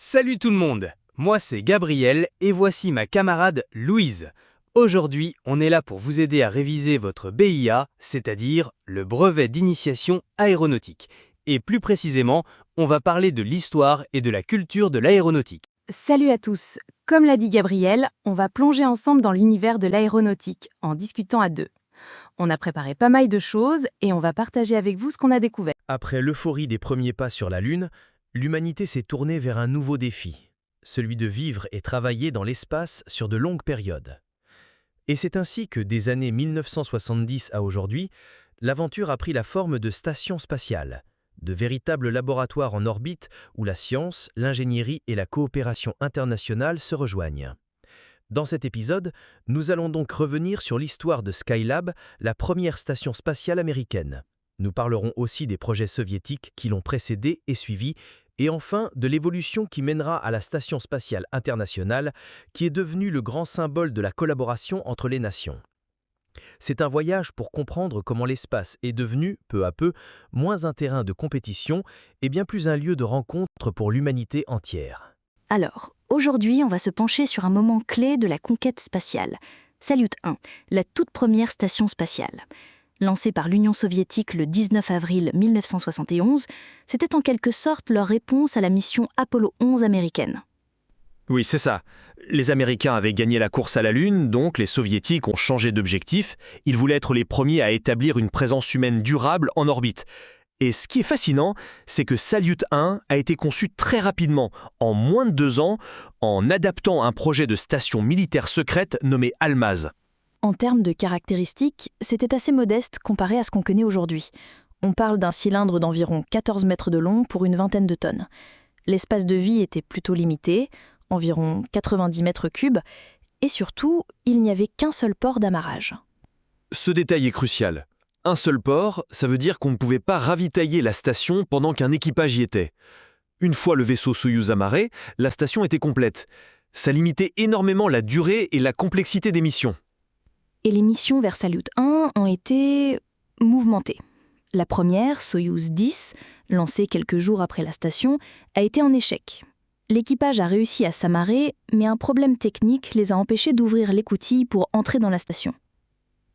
Salut tout le monde, moi c'est Gabriel et voici ma camarade Louise. Aujourd'hui, on est là pour vous aider à réviser votre BIA, c'est-à-dire le brevet d'initiation aéronautique. Et plus précisément, on va parler de l'histoire et de la culture de l'aéronautique. Salut à tous. Comme l'a dit Gabriel, on va plonger ensemble dans l'univers de l'aéronautique en discutant à deux. On a préparé pas mal de choses et on va partager avec vous ce qu'on a découvert. Après l'euphorie des premiers pas sur la Lune, l'humanité s'est tournée vers un nouveau défi, celui de vivre et travailler dans l'espace sur de longues périodes. Et c'est ainsi que, des années 1970 à aujourd'hui, l'aventure a pris la forme de stations spatiales, de véritables laboratoires en orbite où la science, l'ingénierie et la coopération internationale se rejoignent. Dans cet épisode, nous allons donc revenir sur l'histoire de Skylab, la première station spatiale américaine. Nous parlerons aussi des projets soviétiques qui l'ont précédée et suivie, et enfin de l'évolution qui mènera à la Station spatiale internationale, qui est devenue le grand symbole de la collaboration entre les nations. C'est un voyage pour comprendre comment l'espace est devenu, peu à peu, moins un terrain de compétition et bien plus un lieu de rencontre pour l'humanité entière. Alors, aujourd'hui, on va se pencher sur un moment clé de la conquête spatiale. Salyut 1, la toute première station spatiale. Lancée par l'Union soviétique le 19 avril 1971, c'était en quelque sorte leur réponse à la mission Apollo 11 américaine. Oui, c'est ça. Les Américains avaient gagné la course à la Lune, donc les Soviétiques ont changé d'objectif. Ils voulaient être les premiers à établir une présence humaine durable en orbite. Et ce qui est fascinant, c'est que Salyut 1 a été conçu très rapidement, en moins de 2 ans, en adaptant un projet de station militaire secrète nommé Almaz. En termes de caractéristiques, c'était assez modeste comparé à ce qu'on connaît aujourd'hui. On parle d'un cylindre d'environ 14 mètres de long pour une vingtaine de tonnes. L'espace de vie était plutôt limité, environ 90 mètres cubes, et surtout, il n'y avait qu'un seul port d'amarrage. Ce détail est crucial. Un seul port, ça veut dire qu'on ne pouvait pas ravitailler la station pendant qu'un équipage y était. Une fois le vaisseau Soyouz amarré, la station était complète. Ça limitait énormément la durée et la complexité des missions. Et les missions vers Salyut 1 ont été mouvementées. La première, Soyouz 10, lancée quelques jours après la station, a été en échec. L'équipage a réussi à s'amarrer, mais un problème technique les a empêchés d'ouvrir l'écoutille pour entrer dans la station.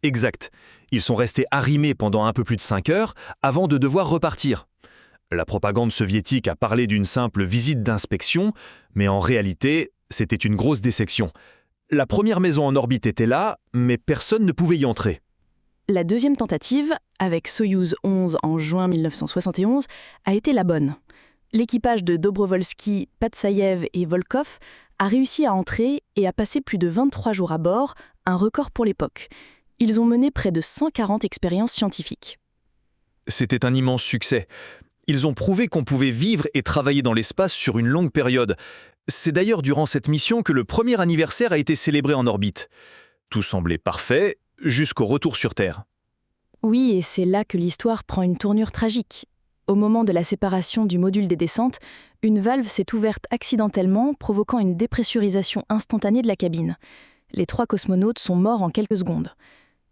Exact. Ils sont restés arrimés pendant un peu plus de 5 heures avant de devoir repartir. La propagande soviétique a parlé d'une simple visite d'inspection, mais en réalité, c'était une grosse dissection. La première maison en orbite était là, mais personne ne pouvait y entrer. La deuxième tentative, avec Soyouz 11 en juin 1971, a été la bonne. L'équipage de Dobrovolsky, Patsaïev et Volkov a réussi à entrer et a passé plus de 23 jours à bord, un record pour l'époque. Ils ont mené près de 140 expériences scientifiques. C'était un immense succès. Ils ont prouvé qu'on pouvait vivre et travailler dans l'espace sur une longue période. C'est d'ailleurs durant cette mission que le premier anniversaire a été célébré en orbite. Tout semblait parfait jusqu'au retour sur Terre. Oui, et c'est là que l'histoire prend une tournure tragique. Au moment de la séparation du module des descentes, une valve s'est ouverte accidentellement, provoquant une dépressurisation instantanée de la cabine. Les 3 cosmonautes sont morts en quelques secondes.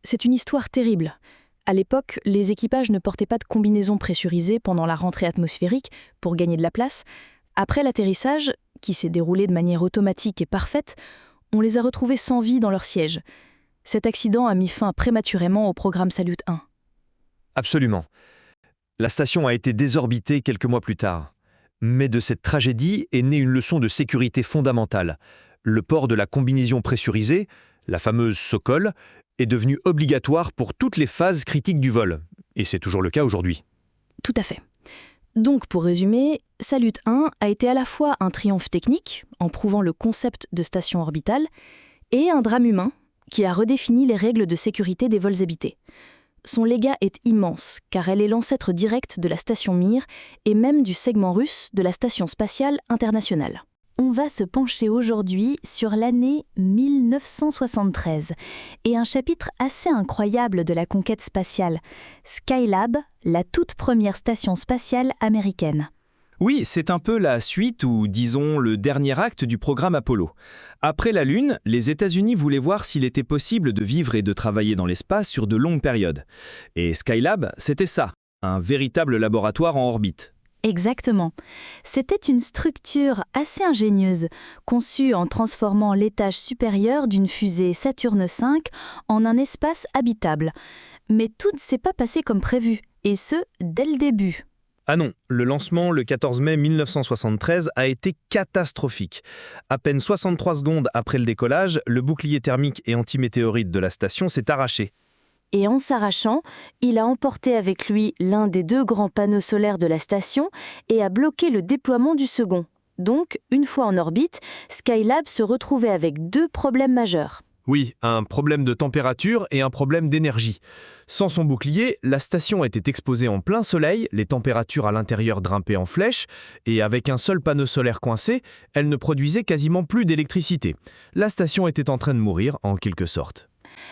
C'est une histoire terrible. À l'époque, les équipages ne portaient pas de combinaison pressurisée pendant la rentrée atmosphérique pour gagner de la place. Après l'atterrissage, qui s'est déroulé de manière automatique et parfaite, on les a retrouvés sans vie dans leur siège. Cet accident a mis fin prématurément au programme Salyut 1. Absolument. La station a été désorbitée quelques mois plus tard. Mais de cette tragédie est née une leçon de sécurité fondamentale. Le port de la combinaison pressurisée, la fameuse Sokol, est devenu obligatoire pour toutes les phases critiques du vol. Et c'est toujours le cas aujourd'hui. Tout à fait. Donc, pour résumer, Salyut 1 a été à la fois un triomphe technique, en prouvant le concept de station orbitale, et un drame humain, qui a redéfini les règles de sécurité des vols habités. Son légat est immense, car elle est l'ancêtre direct de la station Mir et même du segment russe de la Station spatiale internationale. On va se pencher aujourd'hui sur l'année 1973 et un chapitre assez incroyable de la conquête spatiale, Skylab, la toute première station spatiale américaine. Oui, c'est un peu la suite ou, disons, le dernier acte du programme Apollo. Après la Lune, les États-Unis voulaient voir s'il était possible de vivre et de travailler dans l'espace sur de longues périodes. Et Skylab, c'était ça, un véritable laboratoire en orbite. Exactement. C'était une structure assez ingénieuse, conçue en transformant l'étage supérieur d'une fusée Saturne V en un espace habitable. Mais tout ne s'est pas passé comme prévu, et ce, dès le début. Ah non, le lancement le 14 mai 1973 a été catastrophique. À peine 63 secondes après le décollage, le bouclier thermique et antimétéorite de la station s'est arraché. Et en s'arrachant, il a emporté avec lui l'un des 2 grands panneaux solaires de la station et a bloqué le déploiement du second. Donc, une fois en orbite, Skylab se retrouvait avec 2 problèmes majeurs. Oui, un problème de température et un problème d'énergie. Sans son bouclier, la station était exposée en plein soleil, les températures à l'intérieur grimpaient en flèche, et avec un seul panneau solaire coincé, elle ne produisait quasiment plus d'électricité. La station était en train de mourir, en quelque sorte.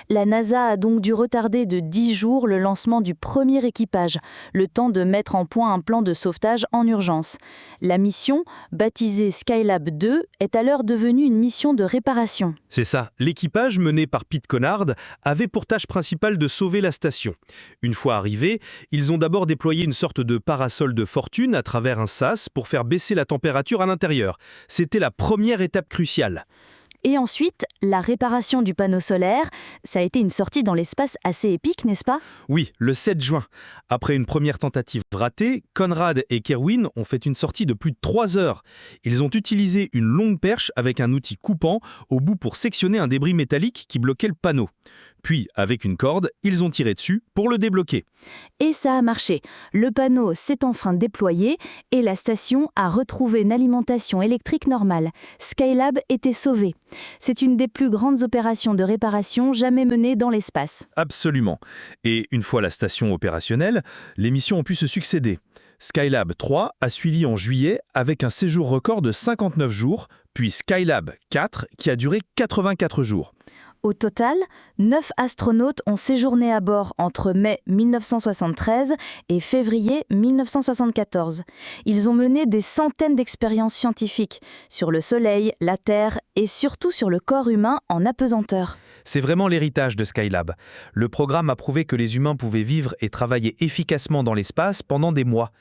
La NASA a donc dû retarder de 10 jours le lancement du premier équipage, le temps de mettre en point un plan de sauvetage en urgence. La mission, baptisée Skylab 2, est alors devenue une mission de réparation. C'est ça, l'équipage mené par Pete Conard avait pour tâche principale de sauver la station. Une fois arrivés, ils ont d'abord déployé une sorte de parasol de fortune à travers un sas pour faire baisser la température à l'intérieur. C'était la première étape cruciale. Et ensuite, la réparation du panneau solaire, ça a été une sortie dans l'espace assez épique, n'est-ce pas? Oui, le 7 juin. Après une première tentative ratée, Conrad et Kerwin ont fait une sortie de plus de 3 heures. Ils ont utilisé une longue perche avec un outil coupant au bout pour sectionner un débris métallique qui bloquait le panneau. Puis, avec une corde, ils ont tiré dessus pour le débloquer. Et ça a marché. Le panneau s'est enfin déployé et la station a retrouvé une alimentation électrique normale. Skylab était sauvé. C'est une des plus grandes opérations de réparation jamais menées dans l'espace. Absolument. Et une fois la station opérationnelle, les missions ont pu se succéder. Skylab 3 a suivi en juillet avec un séjour record de 59 jours, puis Skylab 4 qui a duré 84 jours. Au total, 9 astronautes ont séjourné à bord entre mai 1973 et février 1974. Ils ont mené des centaines d'expériences scientifiques sur le Soleil, la Terre et surtout sur le corps humain en apesanteur. C'est vraiment l'héritage de Skylab. Le programme a prouvé que les humains pouvaient vivre et travailler efficacement dans l'espace pendant des mois.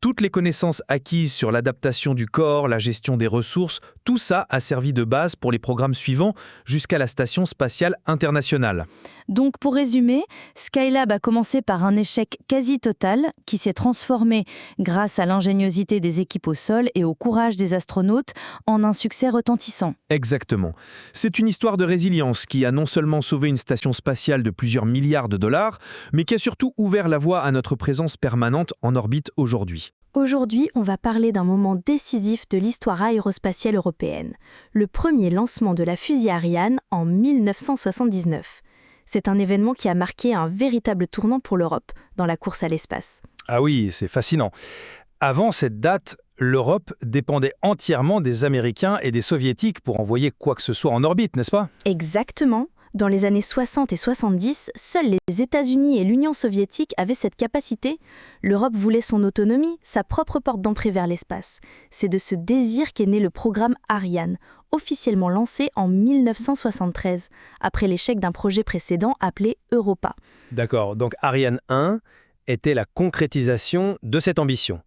Toutes les connaissances acquises sur l'adaptation du corps, la gestion des ressources, tout ça a servi de base pour les programmes suivants jusqu'à la Station spatiale internationale. Donc pour résumer, Skylab a commencé par un échec quasi total qui s'est transformé, grâce à l'ingéniosité des équipes au sol et au courage des astronautes, en un succès retentissant. Exactement. C'est une histoire de résilience qui a non seulement sauvé une station spatiale de plusieurs milliards de dollars, mais qui a surtout ouvert la voie à notre présence permanente en orbite aujourd'hui. Aujourd'hui, on va parler d'un moment décisif de l'histoire aérospatiale européenne, le premier lancement de la fusée Ariane en 1979. C'est un événement qui a marqué un véritable tournant pour l'Europe dans la course à l'espace. Ah oui, c'est fascinant. Avant cette date, l'Europe dépendait entièrement des Américains et des Soviétiques pour envoyer quoi que ce soit en orbite, n'est-ce pas? Exactement. Dans les années 60 et 70, seuls les États-Unis et l'Union soviétique avaient cette capacité. L'Europe voulait son autonomie, sa propre porte d'entrée vers l'espace. C'est de ce désir qu'est né le programme Ariane, officiellement lancé en 1973, après l'échec d'un projet précédent appelé Europa. D'accord, donc Ariane 1 était la concrétisation de cette ambition.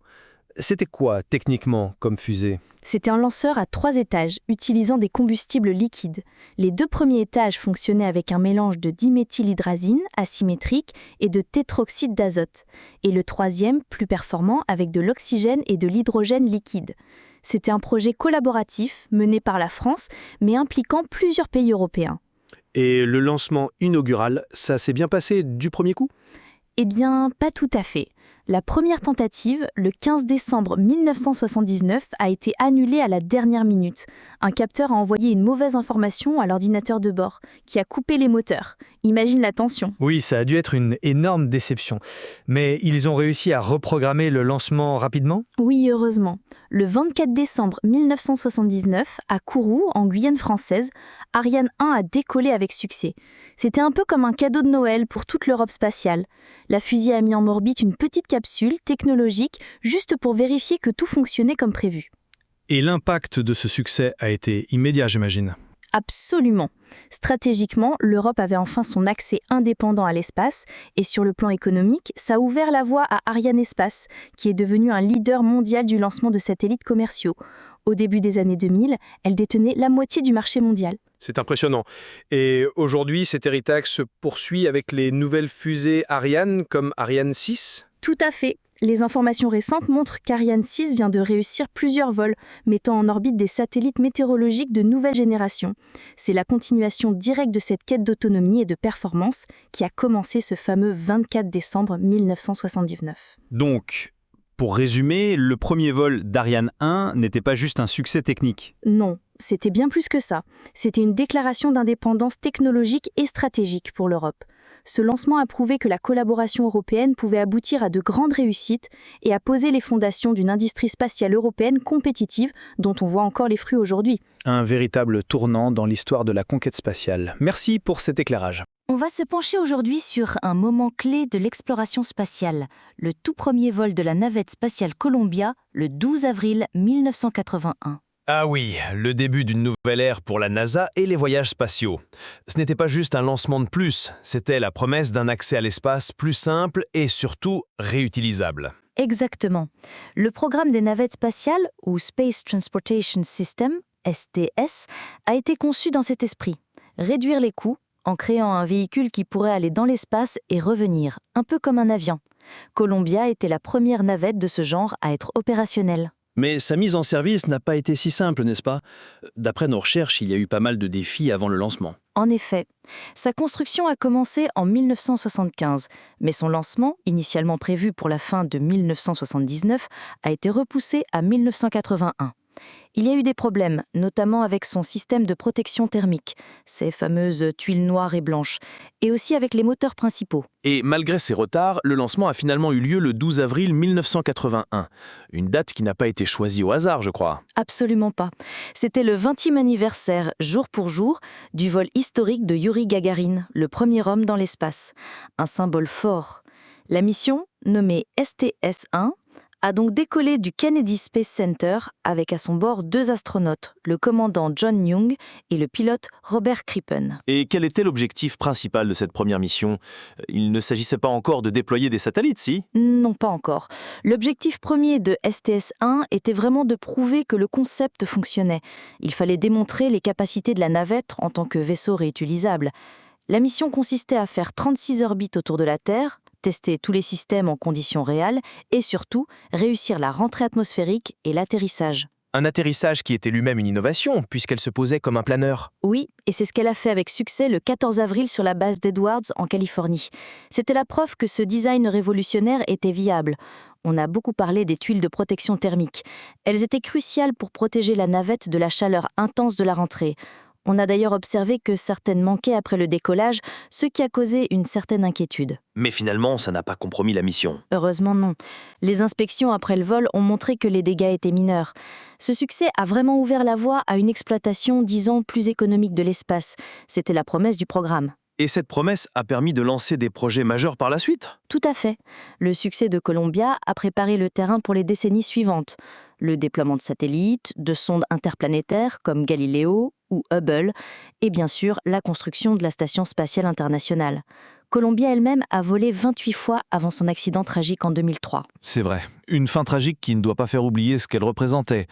C'était quoi, techniquement, comme fusée? C'était un lanceur à 3 étages, utilisant des combustibles liquides. Les 2 premiers étages fonctionnaient avec un mélange de diméthylhydrazine asymétrique et de tétroxyde d'azote. Et le 3e, plus performant, avec de l'oxygène et de l'hydrogène liquide. C'était un projet collaboratif, mené par la France, mais impliquant plusieurs pays européens. Et le lancement inaugural, ça s'est bien passé du premier coup? Eh bien, pas tout à fait. La première tentative, le 15 décembre 1979, a été annulée à la dernière minute. Un capteur a envoyé une mauvaise information à l'ordinateur de bord, qui a coupé les moteurs. Imagine la tension. Oui, ça a dû être une énorme déception. Mais ils ont réussi à reprogrammer le lancement rapidement? Oui, heureusement. Le 24 décembre 1979, à Kourou, en Guyane française, Ariane 1 a décollé avec succès. C'était un peu comme un cadeau de Noël pour toute l'Europe spatiale. La fusée a mis en orbite une petite capsule technologique juste pour vérifier que tout fonctionnait comme prévu. Et l'impact de ce succès a été immédiat, j'imagine. Absolument. Stratégiquement, l'Europe avait enfin son accès indépendant à l'espace et sur le plan économique, ça a ouvert la voie à Arianespace, qui est devenu un leader mondial du lancement de satellites commerciaux. Au début des années 2000, elle détenait la moitié du marché mondial. C'est impressionnant. Et aujourd'hui, cet héritage se poursuit avec les nouvelles fusées Ariane comme Ariane 6 ? Tout à fait. Les informations récentes montrent qu'Ariane 6 vient de réussir plusieurs vols, mettant en orbite des satellites météorologiques de nouvelle génération. C'est la continuation directe de cette quête d'autonomie et de performance qui a commencé ce fameux 24 décembre 1979. Donc, pour résumer, le premier vol d'Ariane 1 n'était pas juste un succès technique. Non, c'était bien plus que ça. C'était une déclaration d'indépendance technologique et stratégique pour l'Europe. Ce lancement a prouvé que la collaboration européenne pouvait aboutir à de grandes réussites et a posé les fondations d'une industrie spatiale européenne compétitive dont on voit encore les fruits aujourd'hui. Un véritable tournant dans l'histoire de la conquête spatiale. Merci pour cet éclairage. On va se pencher aujourd'hui sur un moment clé de l'exploration spatiale, le tout premier vol de la navette spatiale Columbia, le 12 avril 1981. Ah oui, le début d'une nouvelle ère pour la NASA et les voyages spatiaux. Ce n'était pas juste un lancement de plus, c'était la promesse d'un accès à l'espace plus simple et surtout réutilisable. Exactement. Le programme des navettes spatiales, ou Space Transportation System, STS, a été conçu dans cet esprit. Réduire les coûts, en créant un véhicule qui pourrait aller dans l'espace et revenir, un peu comme un avion. Columbia était la première navette de ce genre à être opérationnelle. Mais sa mise en service n'a pas été si simple, n'est-ce pas? D'après nos recherches, il y a eu pas mal de défis avant le lancement. En effet, sa construction a commencé en 1975, mais son lancement, initialement prévu pour la fin de 1979, a été repoussé à 1981. Il y a eu des problèmes, notamment avec son système de protection thermique, ces fameuses tuiles noires et blanches, et aussi avec les moteurs principaux. Et malgré ces retards, le lancement a finalement eu lieu le 12 avril 1981, une date qui n'a pas été choisie au hasard, je crois. Absolument pas. C'était le 20e anniversaire, jour pour jour, du vol historique de Youri Gagarin, le premier homme dans l'espace. Un symbole fort. La mission, nommée STS-1, a donc décollé du Kennedy Space Center avec à son bord 2 astronautes, le commandant John Young et le pilote Robert Crippen. Et quel était l'objectif principal de cette première mission? Il ne s'agissait pas encore de déployer des satellites, si? Non, pas encore. L'objectif premier de STS-1 était vraiment de prouver que le concept fonctionnait. Il fallait démontrer les capacités de la navette en tant que vaisseau réutilisable. La mission consistait à faire 36 orbites autour de la Terre, tester tous les systèmes en conditions réelles et surtout réussir la rentrée atmosphérique et l'atterrissage. Un atterrissage qui était lui-même une innovation, puisqu'elle se posait comme un planeur. Oui, et c'est ce qu'elle a fait avec succès le 14 avril sur la base d'Edwards en Californie. C'était la preuve que ce design révolutionnaire était viable. On a beaucoup parlé des tuiles de protection thermique. Elles étaient cruciales pour protéger la navette de la chaleur intense de la rentrée. On a d'ailleurs observé que certaines manquaient après le décollage, ce qui a causé une certaine inquiétude. Mais finalement, ça n'a pas compromis la mission. Heureusement non. Les inspections après le vol ont montré que les dégâts étaient mineurs. Ce succès a vraiment ouvert la voie à une exploitation, disons, plus économique de l'espace. C'était la promesse du programme. Et cette promesse a permis de lancer des projets majeurs par la suite? Tout à fait. Le succès de Columbia a préparé le terrain pour les décennies suivantes. Le déploiement de satellites, de sondes interplanétaires comme Galileo ou Hubble, et bien sûr la construction de la Station spatiale internationale. Columbia elle-même a volé 28 fois avant son accident tragique en 2003. C'est vrai, une fin tragique qui ne doit pas faire oublier ce qu'elle représentait.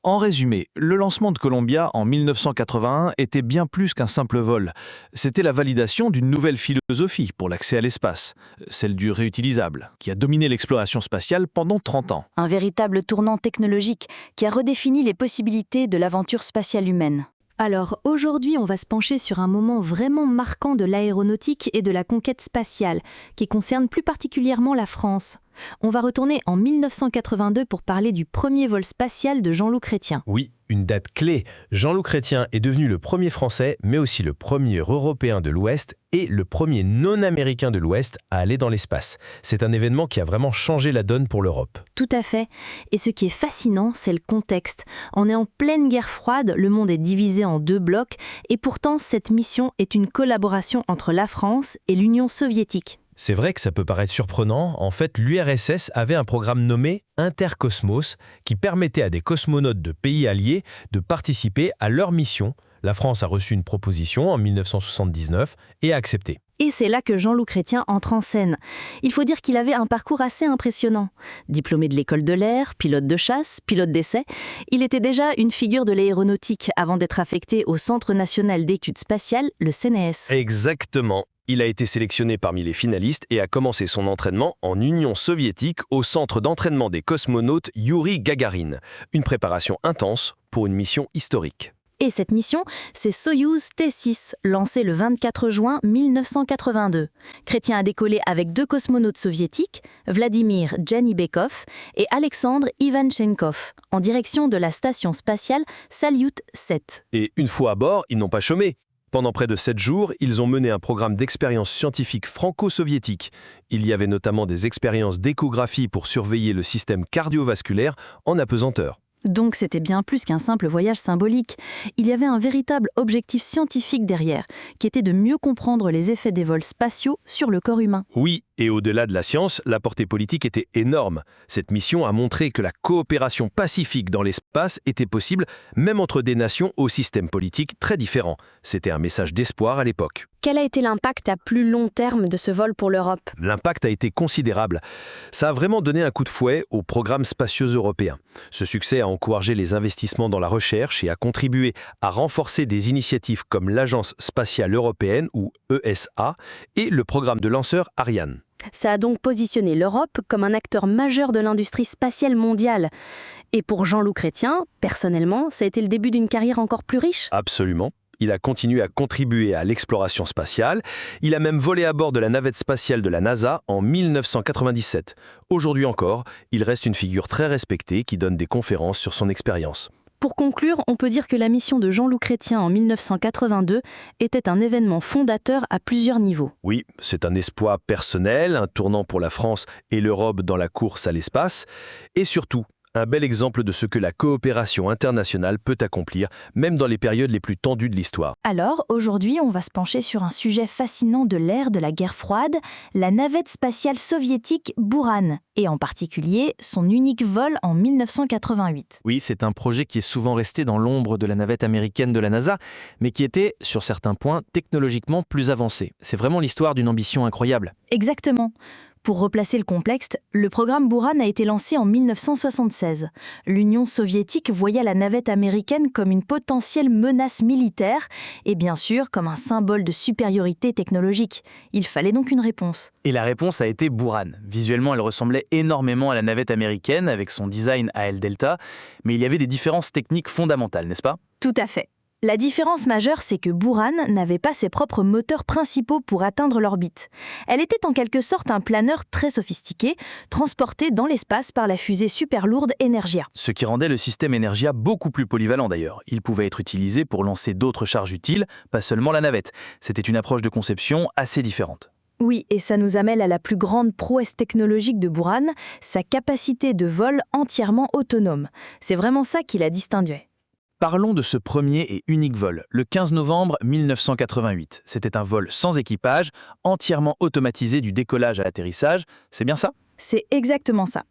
En résumé, le lancement de Columbia en 1981 était bien plus qu'un simple vol. C'était la validation d'une nouvelle philosophie pour l'accès à l'espace, celle du réutilisable, qui a dominé l'exploration spatiale pendant 30 ans. Un véritable tournant technologique qui a redéfini les possibilités de l'aventure spatiale humaine. Alors aujourd'hui, on va se pencher sur un moment vraiment marquant de l'aéronautique et de la conquête spatiale, qui concerne plus particulièrement la France. On va retourner en 1982 pour parler du premier vol spatial de Jean-Loup Chrétien. Oui, une date clé. Jean-Loup Chrétien est devenu le premier Français, mais aussi le premier Européen de l'Ouest et le premier non-américain de l'Ouest à aller dans l'espace. C'est un événement qui a vraiment changé la donne pour l'Europe. Tout à fait. Et ce qui est fascinant, c'est le contexte. On est en pleine guerre froide, le monde est divisé en 2 blocs, et pourtant cette mission est une collaboration entre la France et l'Union soviétique. C'est vrai que ça peut paraître surprenant. En fait, l'URSS avait un programme nommé Intercosmos qui permettait à des cosmonautes de pays alliés de participer à leur mission La France a reçu une proposition en 1979 et a accepté. Et c'est là que Jean-Loup Chrétien entre en scène. Il faut dire qu'il avait un parcours assez impressionnant. Diplômé de l'école de l'air, pilote de chasse, pilote d'essai, il était déjà une figure de l'aéronautique avant d'être affecté au Centre national d'études spatiales, le CNES. Exactement. Il a été sélectionné parmi les finalistes et a commencé son entraînement en Union soviétique au centre d'entraînement des cosmonautes Youri Gagarin. Une préparation intense pour une mission historique. Et cette mission, c'est Soyouz T6, lancée le 24 juin 1982. Chrétien a décollé avec 2 cosmonautes soviétiques, Vladimir Djanibekov et Alexandre Ivanchenkov, en direction de la station spatiale Salyut 7. Et une fois à bord, ils n'ont pas chômé. Pendant près de 7 jours, ils ont mené un programme d'expériences scientifiques franco-soviétiques. Il y avait notamment des expériences d'échographie pour surveiller le système cardiovasculaire en apesanteur. Donc c'était bien plus qu'un simple voyage symbolique. Il y avait un véritable objectif scientifique derrière, qui était de mieux comprendre les effets des vols spatiaux sur le corps humain. Oui, et au-delà de la science, la portée politique était énorme. Cette mission a montré que la coopération pacifique dans l'espace était possible, même entre des nations au système politique très différents. C'était un message d'espoir à l'époque. Quel a été l'impact à plus long terme de ce vol pour l'Europe ? L'impact a été considérable. Ça a vraiment donné un coup de fouet au programme spatiaux européen. Ce succès a encouragé les investissements dans la recherche et a contribué à renforcer des initiatives comme l'Agence spatiale européenne, ou ESA, et le programme de lanceurs Ariane. Ça a donc positionné l'Europe comme un acteur majeur de l'industrie spatiale mondiale. Et pour Jean-Loup Chrétien, personnellement, ça a été le début d'une carrière encore plus riche ? Absolument. Il a continué à contribuer à l'exploration spatiale. Il a même volé à bord de la navette spatiale de la NASA en 1997. Aujourd'hui encore, il reste une figure très respectée qui donne des conférences sur son expérience. Pour conclure, on peut dire que la mission de Jean-Loup Chrétien en 1982 était un événement fondateur à plusieurs niveaux. Oui, c'est un exploit personnel, un tournant pour la France et l'Europe dans la course à l'espace, et surtout, un bel exemple de ce que la coopération internationale peut accomplir, même dans les périodes les plus tendues de l'histoire. Alors, aujourd'hui, on va se pencher sur un sujet fascinant de l'ère de la guerre froide, la navette spatiale soviétique Buran, et en particulier son unique vol en 1988. Oui, c'est un projet qui est souvent resté dans l'ombre de la navette américaine de la NASA, mais qui était, sur certains points, technologiquement plus avancé. C'est vraiment l'histoire d'une ambition incroyable. Exactement. Pour replacer le contexte, le programme Buran a été lancé en 1976. L'Union soviétique voyait la navette américaine comme une potentielle menace militaire et bien sûr comme un symbole de supériorité technologique. Il fallait donc une réponse. Et la réponse a été Buran. Visuellement, elle ressemblait énormément à la navette américaine avec son design à aile delta, mais il y avait des différences techniques fondamentales, n'est-ce pas ? Tout à fait. La différence majeure, c'est que Buran n'avait pas ses propres moteurs principaux pour atteindre l'orbite. Elle était en quelque sorte un planeur très sophistiqué, transporté dans l'espace par la fusée super lourde Energia. Ce qui rendait le système Energia beaucoup plus polyvalent d'ailleurs. Il pouvait être utilisé pour lancer d'autres charges utiles, pas seulement la navette. C'était une approche de conception assez différente. Oui, et ça nous amène à la plus grande prouesse technologique de Buran, sa capacité de vol entièrement autonome. C'est vraiment ça qui la distinguait. Parlons de ce premier et unique vol, le 15 novembre 1988. C'était un vol sans équipage, entièrement automatisé du décollage à l'atterrissage. C'est bien ça ? C'est exactement ça.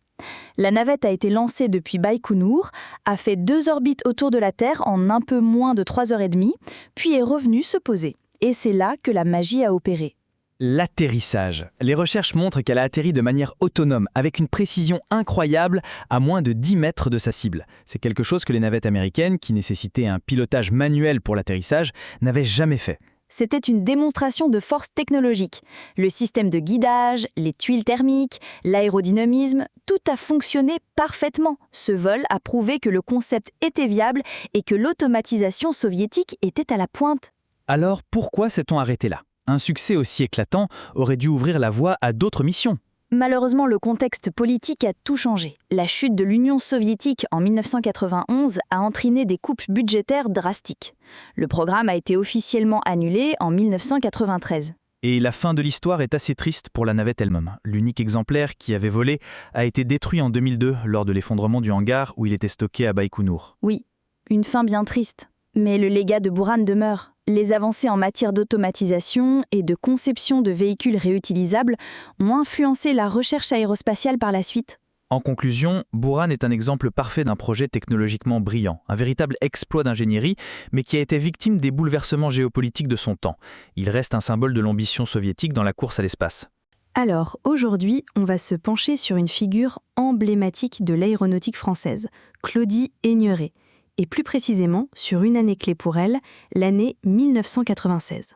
La navette a été lancée depuis Baïkonour, a fait 2 orbites autour de la Terre en un peu moins de 3h30, puis est revenue se poser. Et c'est là que la magie a opéré. L'atterrissage. Les recherches montrent qu'elle a atterri de manière autonome, avec une précision incroyable, à moins de 10 mètres de sa cible. C'est quelque chose que les navettes américaines, qui nécessitaient un pilotage manuel pour l'atterrissage, n'avaient jamais fait. C'était une démonstration de force technologique. Le système de guidage, les tuiles thermiques, l'aérodynamisme, tout a fonctionné parfaitement. Ce vol a prouvé que le concept était viable et que l'automatisation soviétique était à la pointe. Alors pourquoi s'est-on arrêté là ? Un succès aussi éclatant aurait dû ouvrir la voie à d'autres missions. Malheureusement, le contexte politique a tout changé. La chute de l'Union soviétique en 1991 a entraîné des coupes budgétaires drastiques. Le programme a été officiellement annulé en 1993. Et la fin de l'histoire est assez triste pour la navette elle-même. L'unique exemplaire qui avait volé a été détruit en 2002 lors de l'effondrement du hangar où il était stocké à Baïkonour. Oui, une fin bien triste. Mais le légat de Buran demeure. Les avancées en matière d'automatisation et de conception de véhicules réutilisables ont influencé la recherche aérospatiale par la suite. En conclusion, Buran est un exemple parfait d'un projet technologiquement brillant, un véritable exploit d'ingénierie, mais qui a été victime des bouleversements géopolitiques de son temps. Il reste un symbole de l'ambition soviétique dans la course à l'espace. Alors, aujourd'hui, on va se pencher sur une figure emblématique de l'aéronautique française, Claudie Aigneret, et plus précisément sur une année clé pour elle, l'année 1996.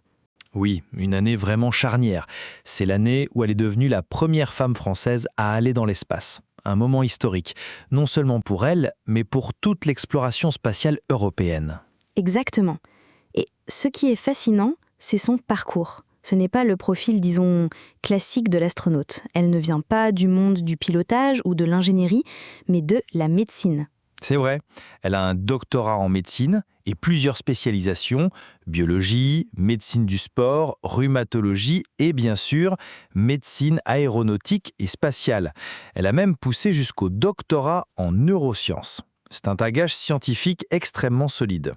Oui, une année vraiment charnière. C'est l'année où elle est devenue la première femme française à aller dans l'espace. Un moment historique, non seulement pour elle, mais pour toute l'exploration spatiale européenne. Exactement. Et ce qui est fascinant, c'est son parcours. Ce n'est pas le profil, disons, classique de l'astronaute. Elle ne vient pas du monde du pilotage ou de l'ingénierie, mais de la médecine. C'est vrai, elle a un doctorat en médecine et plusieurs spécialisations, biologie, médecine du sport, rhumatologie et bien sûr, médecine aéronautique et spatiale. Elle a même poussé jusqu'au doctorat en neurosciences. C'est un bagage scientifique extrêmement solide.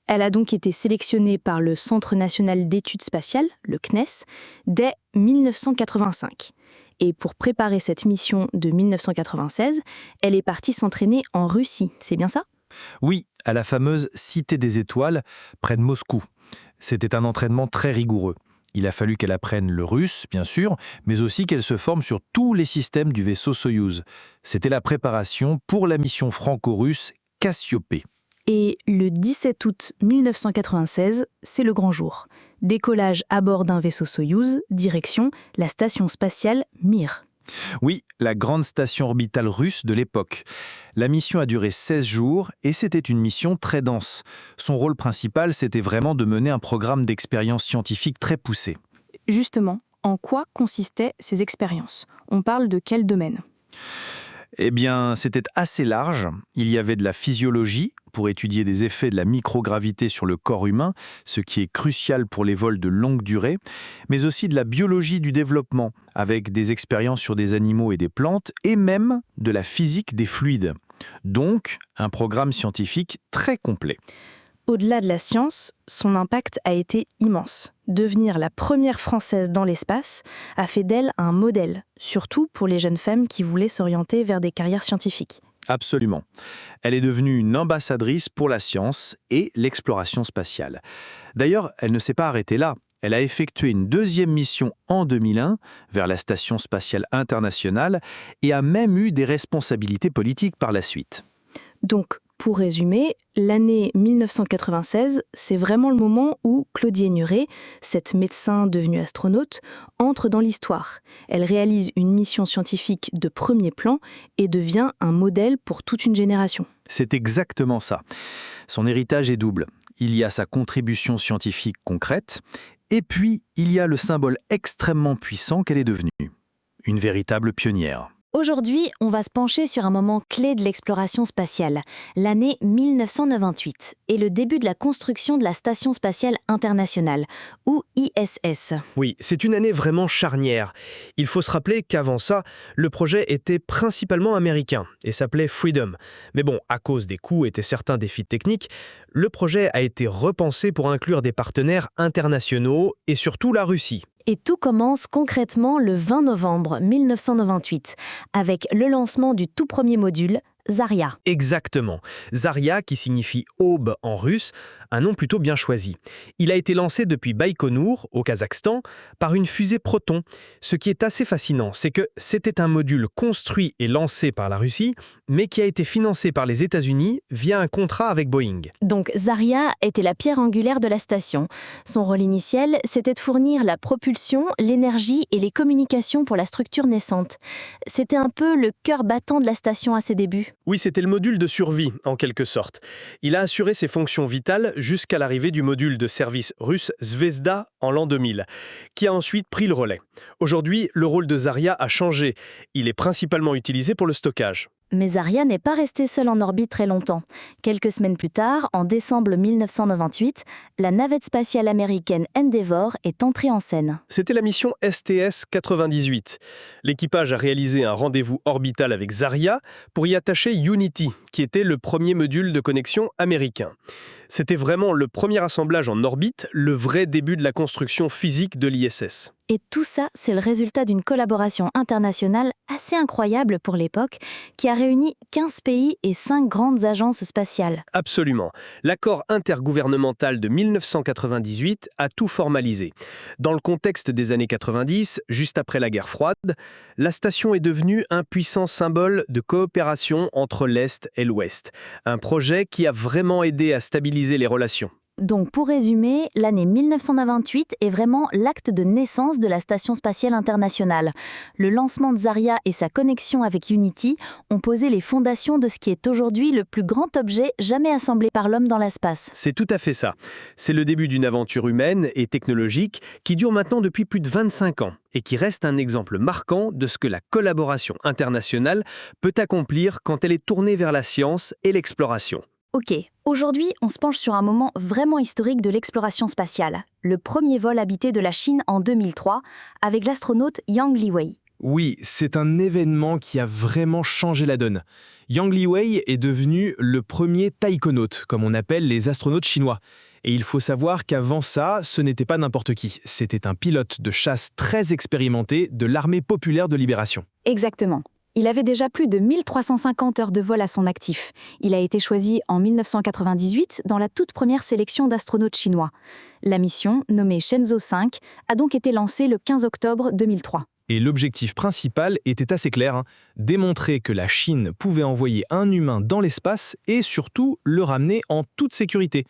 Elle a donc été sélectionnée par le Centre national d'études spatiales, le CNES, dès 1985. Et pour préparer cette mission de 1996, elle est partie s'entraîner en Russie, c'est bien ça ? Oui, à la fameuse Cité des Étoiles, près de Moscou. C'était un entraînement très rigoureux. Il a fallu qu'elle apprenne le russe, bien sûr, mais aussi qu'elle se forme sur tous les systèmes du vaisseau Soyouz. C'était la préparation pour la mission franco-russe Cassiopée. Et le 17 août 1996, c'est le grand jour. Décollage à bord d'un vaisseau Soyouz, direction la station spatiale Mir. Oui, la grande station orbitale russe de l'époque. La mission a duré 16 jours et c'était une mission très dense. Son rôle principal, c'était vraiment de mener un programme d'expériences scientifiques très poussé. Justement, en quoi consistaient ces expériences ? On parle de quel domaine ? Eh bien, c'était assez large. Il y avait de la physiologie, pour étudier des effets de la microgravité sur le corps humain, ce qui est crucial pour les vols de longue durée, mais aussi de la biologie du développement, avec des expériences sur des animaux et des plantes, et même de la physique des fluides. Donc, un programme scientifique très complet. Au-delà de la science, son impact a été immense. Devenir la première Française dans l'espace a fait d'elle un modèle, surtout pour les jeunes femmes qui voulaient s'orienter vers des carrières scientifiques. Absolument. Elle est devenue une ambassadrice pour la science et l'exploration spatiale. D'ailleurs, elle ne s'est pas arrêtée là. Elle a effectué une deuxième mission en 2001 vers la Station spatiale internationale et a même eu des responsabilités politiques par la suite. Donc, pour résumer, l'année 1996, c'est vraiment le moment où Claudie Aigneret, cette médecin devenue astronaute, entre dans l'histoire. Elle réalise une mission scientifique de premier plan et devient un modèle pour toute une génération. C'est exactement ça. Son héritage est double. Il y a sa contribution scientifique concrète, et puis il y a le symbole extrêmement puissant qu'elle est devenue. Une véritable pionnière. Aujourd'hui, on va se pencher sur un moment clé de l'exploration spatiale, l'année 1998, et le début de la construction de la Station spatiale internationale, ou ISS. Oui, c'est une année vraiment charnière. Il faut se rappeler qu'avant ça, le projet était principalement américain et s'appelait Freedom. Mais bon, à cause des coûts et de certains défis techniques, le projet a été repensé pour inclure des partenaires internationaux et surtout la Russie. Et tout commence concrètement le 20 novembre 1998, avec le lancement du tout premier module, Zarya. Exactement. Zarya, qui signifie aube en russe, un nom plutôt bien choisi. Il a été lancé depuis Baïkonour, au Kazakhstan, par une fusée Proton. Ce qui est assez fascinant, c'est que c'était un module construit et lancé par la Russie, mais qui a été financé par les États-Unis via un contrat avec Boeing. Donc Zarya était la pierre angulaire de la station. Son rôle initial, c'était de fournir la propulsion, l'énergie et les communications pour la structure naissante. C'était un peu le cœur battant de la station à ses débuts. Oui, c'était le module de survie, en quelque sorte. Il a assuré ses fonctions vitales jusqu'à l'arrivée du module de service russe Zvezda en l'an 2000, qui a ensuite pris le relais. Aujourd'hui, le rôle de Zarya a changé. Il est principalement utilisé pour le stockage. Mais Zarya n'est pas resté seul en orbite très longtemps. Quelques semaines plus tard, en décembre 1998, la navette spatiale américaine Endeavour est entrée en scène. C'était la mission STS-98. L'équipage a réalisé un rendez-vous orbital avec Zarya pour y attacher Unity, qui était le premier module de connexion américain. C'était vraiment le premier assemblage en orbite, le vrai début de la construction physique de l'ISS. Et tout ça, c'est le résultat d'une collaboration internationale assez incroyable pour l'époque, qui a réuni 15 pays et 5 grandes agences spatiales. Absolument. L'accord intergouvernemental de 1998 a tout formalisé. Dans le contexte des années 90, juste après la guerre froide, la station est devenue un puissant symbole de coopération entre l'Est et l'Ouest. Un projet qui a vraiment aidé à stabiliser les relations. Donc pour résumer, l'année 1998 est vraiment l'acte de naissance de la Station spatiale internationale. Le lancement de Zarya et sa connexion avec Unity ont posé les fondations de ce qui est aujourd'hui le plus grand objet jamais assemblé par l'homme dans l'espace. C'est tout à fait ça. C'est le début d'une aventure humaine et technologique qui dure maintenant depuis plus de 25 ans et qui reste un exemple marquant de ce que la collaboration internationale peut accomplir quand elle est tournée vers la science et l'exploration. Ok, aujourd'hui, on se penche sur un moment vraiment historique de l'exploration spatiale, le premier vol habité de la Chine en 2003, avec l'astronaute Yang Liwei. Oui, c'est un événement qui a vraiment changé la donne. Yang Liwei est devenu le premier taïkonaute, comme on appelle les astronautes chinois. Et il faut savoir qu'avant ça, ce n'était pas n'importe qui. C'était un pilote de chasse très expérimenté de l'Armée populaire de libération. Exactement. Il avait déjà plus de 1350 heures de vol à son actif. Il a été choisi en 1998 dans la toute première sélection d'astronautes chinois. La mission, nommée Shenzhou 5, a donc été lancée le 15 octobre 2003. Et l'objectif principal était assez clair, démontrer que la Chine pouvait envoyer un humain dans l'espace et surtout le ramener en toute sécurité.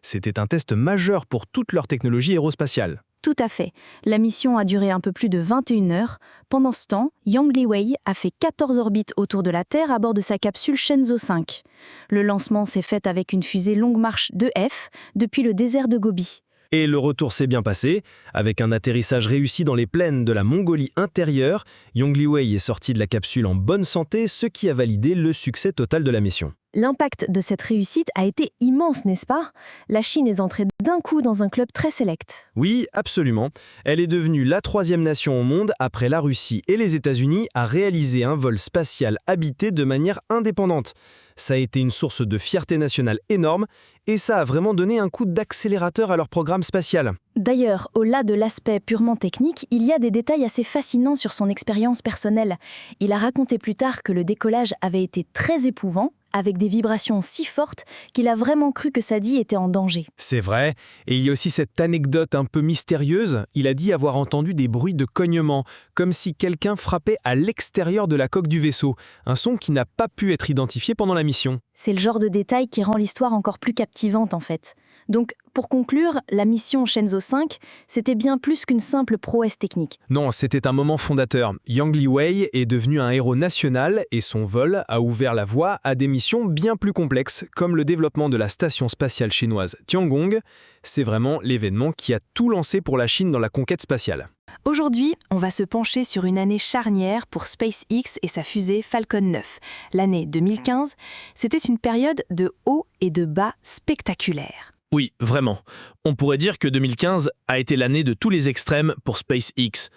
C'était un test majeur pour toute leur technologie aérospatiale. Tout à fait. La mission a duré un peu plus de 21 heures. Pendant ce temps, Yang Liwei a fait 14 orbites autour de la Terre à bord de sa capsule Shenzhou 5. Le lancement s'est fait avec une fusée Longue Marche 2F depuis le désert de Gobi. Et le retour s'est bien passé. Avec un atterrissage réussi dans les plaines de la Mongolie intérieure, Yang Liwei est sorti de la capsule en bonne santé, ce qui a validé le succès total de la mission. L'impact de cette réussite a été immense, n'est-ce pas? La Chine est entrée d'un coup dans un club très sélect. Oui, absolument. Elle est devenue la 3e nation au monde, après la Russie et les États-Unis, à réaliser un vol spatial habité de manière indépendante. Ça a été une source de fierté nationale énorme et ça a vraiment donné un coup d'accélérateur à leur programme spatial. D'ailleurs, au-delà de l'aspect purement technique, il y a des détails assez fascinants sur son expérience personnelle. Il a raconté plus tard que le décollage avait été très épouvant, avec des vibrations si fortes qu'il a vraiment cru que sa vie était en danger. C'est vrai, et il y a aussi cette anecdote un peu mystérieuse. Il a dit avoir entendu des bruits de cognement, comme si quelqu'un frappait à l'extérieur de la coque du vaisseau, un son qui n'a pas pu être identifié pendant la mission. C'est le genre de détail qui rend l'histoire encore plus captivante en fait. Donc, pour conclure, la mission Shenzhou 5, c'était bien plus qu'une simple prouesse technique. Non, c'était un moment fondateur. Yang Liwei est devenu un héros national et son vol a ouvert la voie à des missions bien plus complexes, comme le développement de la station spatiale chinoise Tiangong. C'est vraiment l'événement qui a tout lancé pour la Chine dans la conquête spatiale. Aujourd'hui, on va se pencher sur une année charnière pour SpaceX et sa fusée Falcon 9. L'année 2015, c'était une période de hauts et de bas spectaculaires. Oui, vraiment. On pourrait dire que 2015 a été l'année de tous les extrêmes pour SpaceX.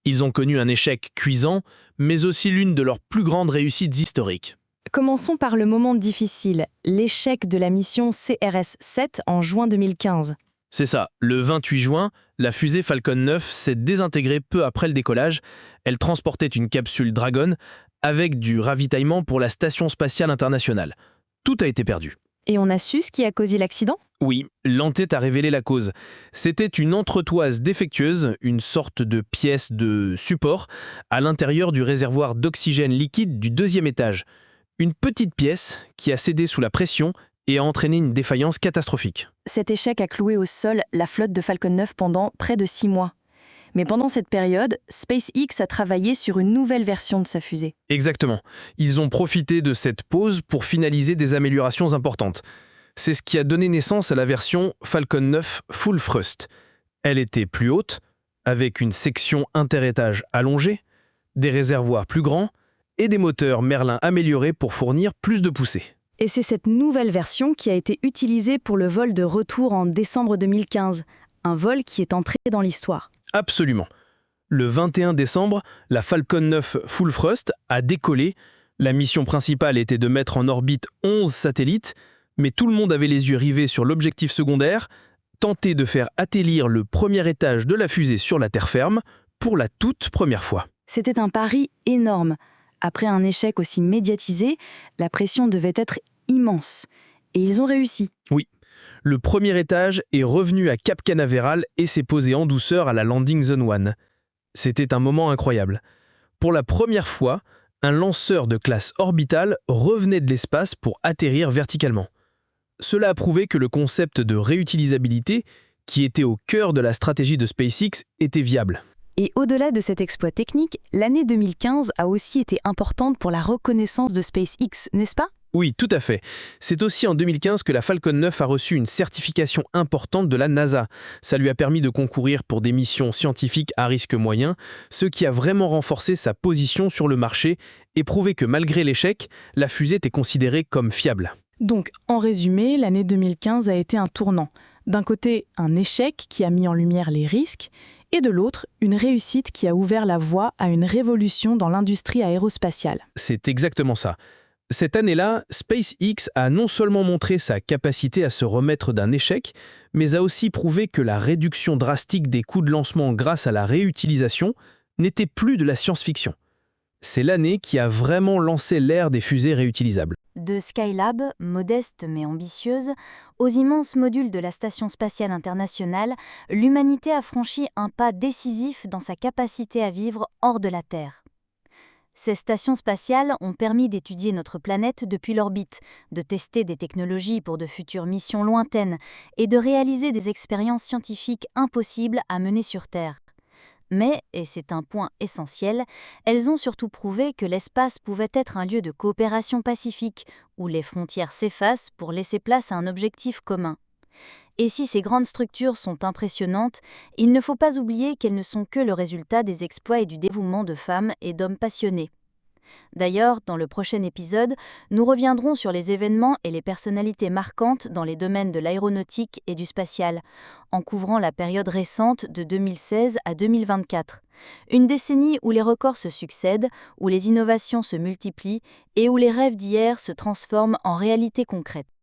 Ils ont connu un échec cuisant, mais aussi l'une de leurs plus grandes réussites historiques. Commençons par le moment difficile, l'échec de la mission CRS-7 en juin 2015. C'est ça, le 28 juin, la fusée Falcon 9 s'est désintégrée peu après le décollage. Elle transportait une capsule Dragon avec du ravitaillement pour la Station spatiale internationale. Tout a été perdu. Et on a su ce qui a causé l'accident ? Oui, l'enquête a révélé la cause. C'était une entretoise défectueuse, une sorte de pièce de support, à l'intérieur du réservoir d'oxygène liquide du 2e étage. Une petite pièce qui a cédé sous la pression et a entraîné une défaillance catastrophique. Cet échec a cloué au sol la flotte de Falcon 9 pendant près de 6 mois. Mais pendant cette période, SpaceX a travaillé sur une nouvelle version de sa fusée. Exactement. Ils ont profité de cette pause pour finaliser des améliorations importantes. C'est ce qui a donné naissance à la version Falcon 9 Full Thrust. Elle était plus haute, avec une section interétage allongée, des réservoirs plus grands et des moteurs Merlin améliorés pour fournir plus de poussée. Et c'est cette nouvelle version qui a été utilisée pour le vol de retour en décembre 2015, un vol qui est entré dans l'histoire. Absolument. Le 21 décembre, la Falcon 9 Full Thrust a décollé. La mission principale était de mettre en orbite 11 satellites, Mais tout le monde avait les yeux rivés sur l'objectif secondaire, tenter de faire atterrir le premier étage de la fusée sur la terre ferme pour la toute première fois. C'était un pari énorme. Après un échec aussi médiatisé, la pression devait être immense. Et ils ont réussi. Oui, le premier étage est revenu à Cap Canaveral et s'est posé en douceur à la Landing Zone 1. C'était un moment incroyable. Pour la première fois, un lanceur de classe orbitale revenait de l'espace pour atterrir verticalement. Cela a prouvé que le concept de réutilisabilité, qui était au cœur de la stratégie de SpaceX, était viable. Et au-delà de cet exploit technique, l'année 2015 a aussi été importante pour la reconnaissance de SpaceX, n'est-ce pas ? Oui, tout à fait. C'est aussi en 2015 que la Falcon 9 a reçu une certification importante de la NASA. Ça lui a permis de concourir pour des missions scientifiques à risque moyen, ce qui a vraiment renforcé sa position sur le marché et prouvé que malgré l'échec, la fusée était considérée comme fiable. Donc, en résumé, l'année 2015 a été un tournant. D'un côté, un échec qui a mis en lumière les risques, et de l'autre, une réussite qui a ouvert la voie à une révolution dans l'industrie aérospatiale. C'est exactement ça. Cette année-là, SpaceX a non seulement montré sa capacité à se remettre d'un échec, mais a aussi prouvé que la réduction drastique des coûts de lancement grâce à la réutilisation n'était plus de la science-fiction. C'est l'année qui a vraiment lancé l'ère des fusées réutilisables. De Skylab, modeste mais ambitieuse, aux immenses modules de la Station spatiale internationale, l'humanité a franchi un pas décisif dans sa capacité à vivre hors de la Terre. Ces stations spatiales ont permis d'étudier notre planète depuis l'orbite, de tester des technologies pour de futures missions lointaines et de réaliser des expériences scientifiques impossibles à mener sur Terre. Mais, et c'est un point essentiel, elles ont surtout prouvé que l'espace pouvait être un lieu de coopération pacifique, où les frontières s'effacent pour laisser place à un objectif commun. Et si ces grandes structures sont impressionnantes, il ne faut pas oublier qu'elles ne sont que le résultat des exploits et du dévouement de femmes et d'hommes passionnés. D'ailleurs, dans le prochain épisode, nous reviendrons sur les événements et les personnalités marquantes dans les domaines de l'aéronautique et du spatial, en couvrant la période récente de 2016 à 2024. Une décennie où les records se succèdent, où les innovations se multiplient et où les rêves d'hier se transforment en réalité concrète.